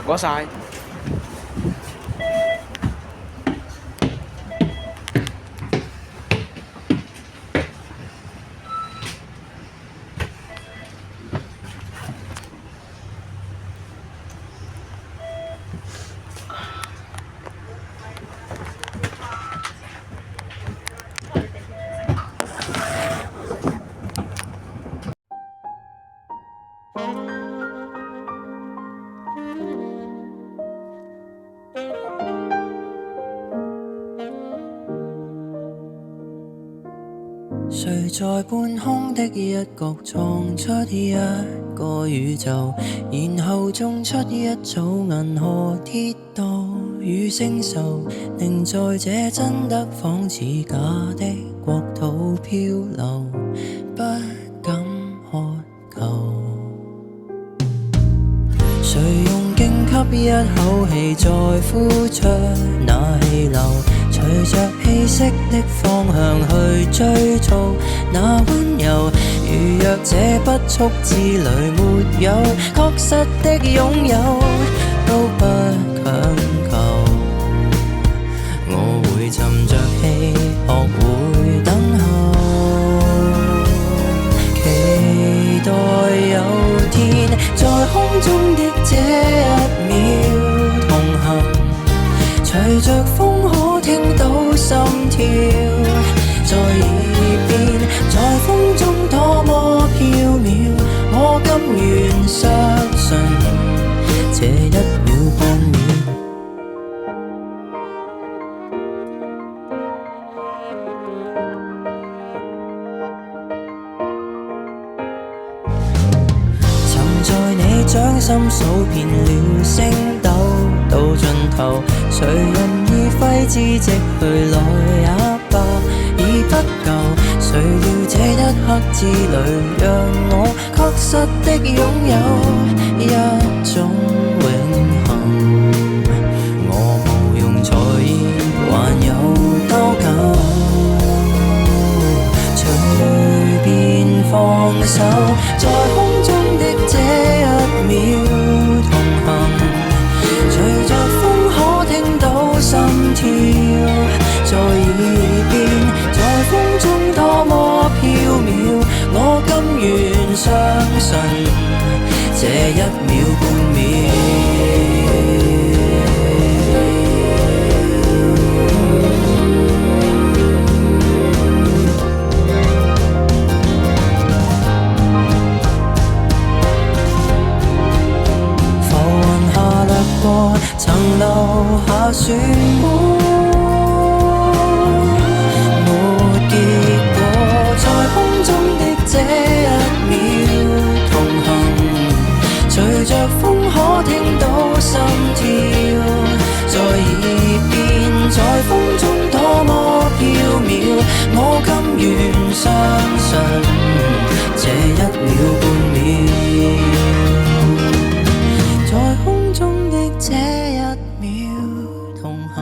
唔該晒。誰在半空的一角創出一個宇宙，然後種出一組銀河鐵道與星宿，寧在這真的仿似假的國土漂流，不敢渴求。誰用勁吸一口氣再呼出那氣流，隨着氣息的方向去追逐那溫柔，如若這不速之旅沒有確實的擁有，都不強求。我會沉着氣，學會等候，期待有天在空中的這一秒同行，隨着風可聽到心跳在耳邊，在風中多麼飄渺，我甘願相信這一秒半秒。沉在你掌心數遍了星斗到盡頭，誰任意揮之即去來也罷，已不夠。誰料這一刻之旅，讓我確實的擁有一種永恆。我無用在意，還有多久？隨便放手，在空中的這一秒同行，隨着風可聽到心跳在耳邊，在風中多麼飄渺，我甘願相信這一秒半秒。曾留下漩渦，沒結果，在空中的這一秒同行，隨着風可聽到心跳在耳邊，在風中多麼飄渺，我甘願相信這一秒半秒。在空中的這一秒同行，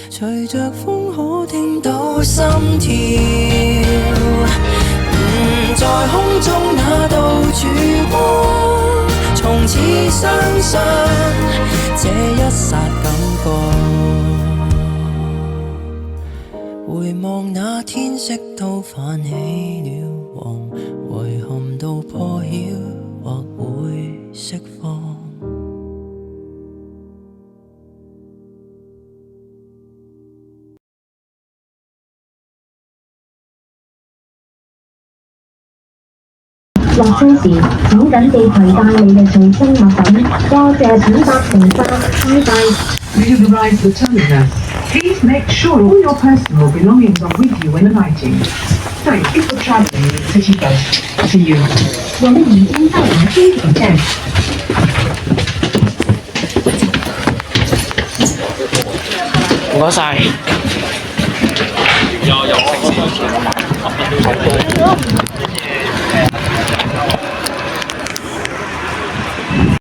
隨着風可聽到心跳，在空中那道曙光，從此相信這一剎感覺。回望那天色都泛起了黃，遺憾到破曉或會釋放。落車時請緊記攜帶你嘅隨身物品，多謝請搭乘搭快遞。You have arrived at the terminus. Please make sure all your personal belongings are with you when alighting. Thank you for travelling with City Bus. See you. 我們已經到達終點站。唔該晒。有